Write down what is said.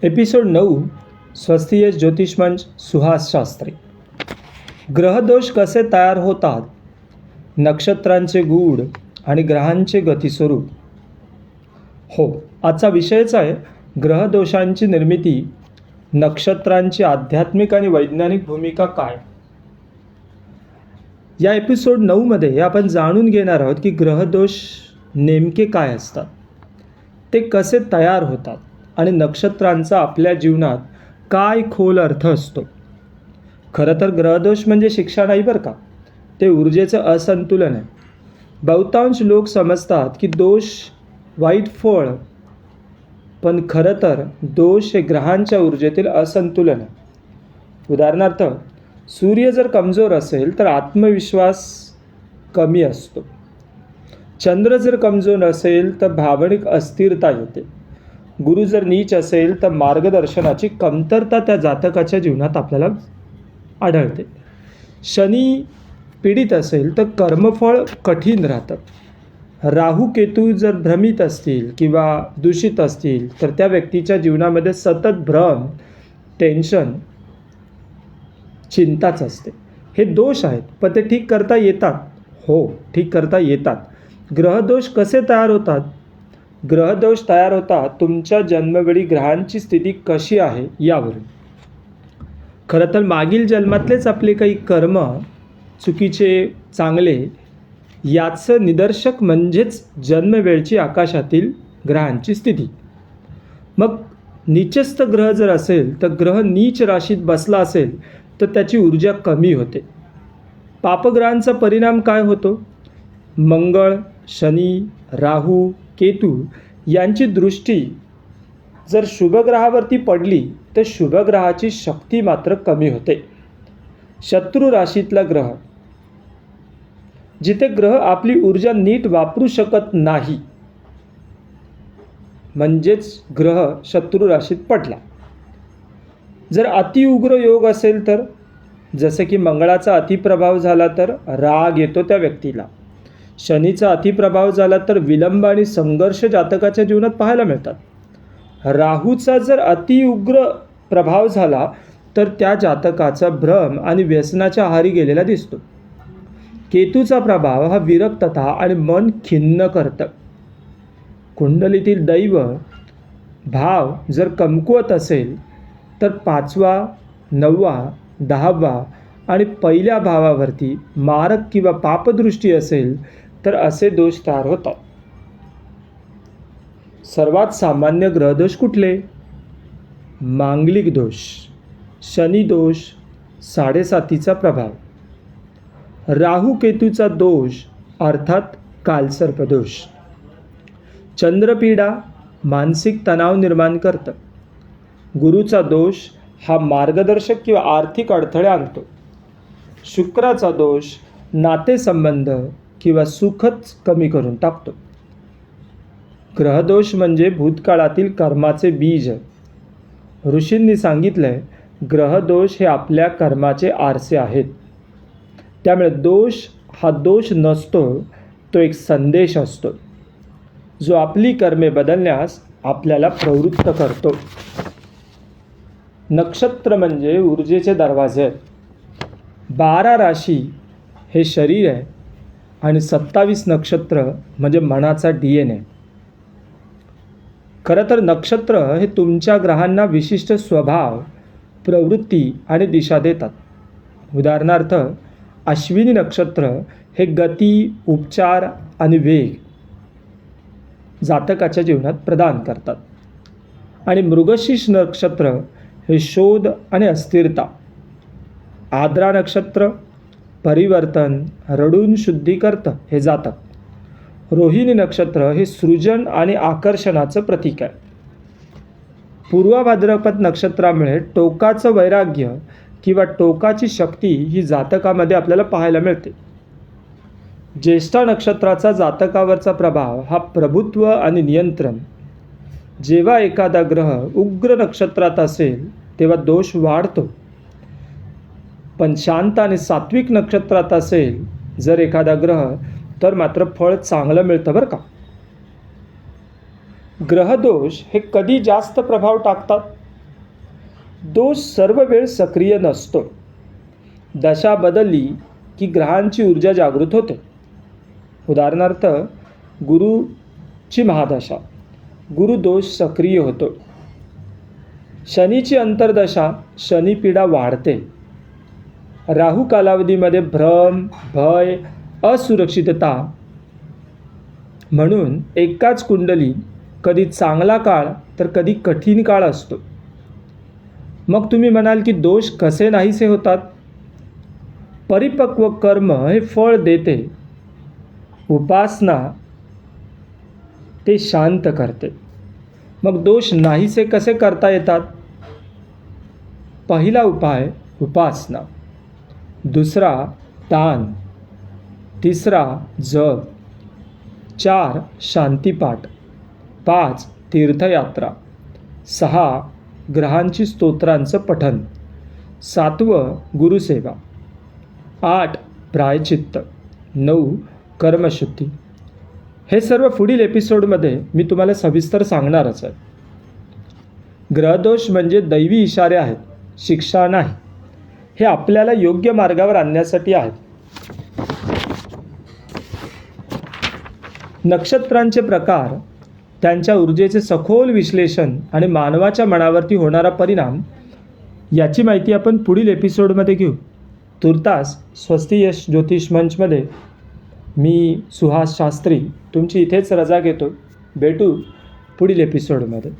Episode 9 स्वस्तिय ज्योतिषमंच Suhas Shastri. ग्रहदोष कसे तयार होतात, नक्षत्रांचे गूढ आणि ग्रहांचे गतिस्वरूप. हो, आजचा विषयच आहे ग्रहदोषांची निर्मिती, नक्षत्रांची आध्यात्मिक आणि वैज्ञानिक भूमिका काय. या एपिसोड 9 मध्ये आपण जाणून घेणार आहोत की ग्रहदोष नेमके काय असतात, ते कसे तयार होतात आणि नक्षत्रांचा आपल्या जीवनात काय खोल अर्थ असतो. खरं तर ग्रहदोष म्हणजे शिक्षा नाही बरं का, ते ऊर्जेचं असंतुलन आहे. बहुतांश लोक समजतात की दोष वाईट फळ, पण खरं तर दोष हे ग्रहांच्या ऊर्जेतील असंतुलन आहे. उदाहरणार्थ, सूर्य जर कमजोर असेल तर आत्मविश्वास कमी असतो. चंद्र जर कमजोर असेल तर भावनिक अस्थिरता येते. गुरु जर नीच असेल तर मार्गदर्शनाची कमतरता त्या जातकाच्या जीवनात आपल्याला आढळते. शनी पीडित असेल तर कर्मफळ कठीण राहतं. राहू केतू जर भ्रमित असतील किंवा दूषित असतील तर त्या व्यक्तीच्या जीवनामध्ये सतत भ्रम, टेन्शन, चिंताच असते. हे दोष आहेत, पण ते ठीक करता येतात. हो, ठीक करता येतात. ग्रहदोष कसे तयार होतात? ग्रहदोष तयार होतात तुमच्या जन्मवेळी ग्रहांची स्थिती कशी आहे यावरून. खरं तर मागील जन्मातलेच आपले काही कर्म, चुकीचे चांगले, याचं निदर्शक म्हणजेच जन्मवेळची आकाशातील ग्रहांची स्थिती. मग नीचस्थ ग्रह जर असेल तर ग्रह नीच राशीत बसला असेल तर त्याची ऊर्जा कमी होते. पापग्रहांचा परिणाम काय होतो? मंगळ, शनी, राहू, केतू यांची दृष्टी जर शुभग्रहावरती पडली तर शुभग्रहाची शक्ती मात्र कमी होते. शत्रू राशीतला ग्रह, जिथे ग्रह आपली ऊर्जा नीट वापरू शकत नाही, म्हणजेच ग्रह शत्रू राशीत पडला. जर अतिउग्र योग असेल तर, जसे की मंगळाचा अतिप्रभाव झाला तर राग येतो त्या व्यक्तीला. शनीचा अतिप्रभाव झाला तर विलंब आणि संघर्ष जातकाच्या जीवनात पाहायला मिळतात. राहूचा जर अतिउग्र प्रभाव झाला तर त्या जातकाचा भ्रम आणि व्यसनाच्या आहारी गेलेला दिसतो. केतूचा प्रभाव हा विरक्तता आणि मन खिन्न करतं. कुंडलीतील दैव भाव जर कमकुवत असेल तर 5वा, 9वा, 10वा आणि पहिल्या भावावरती मारक किंवा पापदृष्टी असेल तर असे दोष तयार होतात. सर्वात सामान्य ग्रहदोष कुठले? मांगलिक दोष, शनी दोष, 7.5चा प्रभाव, राहू केतूचा दोष अर्थात कालसर्पदोष. चंद्रपीडा मानसिक तणाव निर्माण करतं. गुरुचा दोष हा मार्गदर्शक किंवा आर्थिक अडथळे आणतो. शुक्राचा दोष नातेसंबंध किंवा सुखच कमी करून टाकतो. ग्रहदोष म्हणजे भूतकाळातील कर्माचे बीज. ऋषींनी सांगितलंय, ग्रहदोष हे आपल्या कर्माचे आरसे आहेत. त्यामुळे दोष हा दोष नसतो, तो एक संदेश असतो जो आपली कर्मे बदलण्यास आपल्याला प्रवृत्त करतो. नक्षत्र म्हणजे ऊर्जेचे दरवाजे आहेत. 12 राशी हे शरीर आहे आणि 27 नक्षत्र म्हणजे मनाचा DNA. खरं तर नक्षत्र हे तुमच्या ग्रहांना विशिष्ट स्वभाव, प्रवृत्ती आणि दिशा देतात. उदाहरणार्थ, अश्विनी नक्षत्र हे गती, उपचार आणि वेग जातकाच्या जीवनात प्रदान करतात. आणि मृगशीर्ष नक्षत्र हे शोध आणि अस्थिरता. आद्रा नक्षत्र परिवर्तन, रडून शुद्धी करतं हे जातक. रोहिणी नक्षत्र हे सृजन आणि आकर्षणाचं प्रतीक आहे. पूर्व भाद्रपद नक्षत्रामुळे टोकाचं वैराग्य किंवा टोकाची शक्ती ही जातकामध्ये आपल्याला पाहायला मिळते. ज्येष्ठा नक्षत्राचा जातकावरचा प्रभाव हा प्रभुत्व आणि नियंत्रण. जेव्हा एखादा ग्रह उग्र नक्षत्रात असेल तेव्हा दोष वाढतो, पण शांत आणि सात्विक नक्षत्रात असेल जर एखादा ग्रह तर मात्र फळ चांगलं मिळतं बरं का. ग्रहदोष हे कधी जास्त प्रभाव टाकतात? दोष सर्व वेळ सक्रिय नसतो. दशा बदलली की ग्रहांची ऊर्जा जागृत होते. उदाहरणार्थ गुरुची महादशा, गुरुदोष सक्रिय होतो. शनीची अंतर्दशा, शनीपीडा वाढते. राहू कालावधीमध्ये भ्रम, भय, असुरक्षितता. म्हणून एकाच कुंडली कधी चांगला काळ तर कधी कठीण काळ असतो. मग तुम्ही म्हणाल की दोष कसे नाहीसे होतात? परिपक्व कर्म हे फळ देते. उपासना ते शांत करते. मग दोष नाहीसे कसे करता येतात? पहिला उपाय उपासना, दुसरा दान, तिसरा जप, 4 शांतीपाठ, 5 तीर्थयात्रा, 6 ग्रहांची स्तोत्रांचं पठण, 7वं गुरुसेवा, 8 प्रायचित्त, 9 कर्मशुद्धी. हे सर्व पुढील एपिसोडमध्ये मी तुम्हाला सविस्तर सांगणारच आहे. ग्रहदोष म्हणजे दैवी इशारे आहेत, शिक्षा नाही. हे आपल्याला योग्य मार्गावर आणण्यासाठी आहेत. नक्षत्रांचे प्रकार, त्यांच्या ऊर्जेचे सखोल विश्लेषण आणि मानवाच्या मनावरती होणारा परिणाम याची माहिती आपण पुढील एपिसोडमध्ये घेऊ. तुर्तास स्वस्ती यश ज्योतिष मंचमध्ये मी सुहास शास्त्री तुमची इथेच रजा घेतो. भेटू पुढील एपिसोडमध्ये.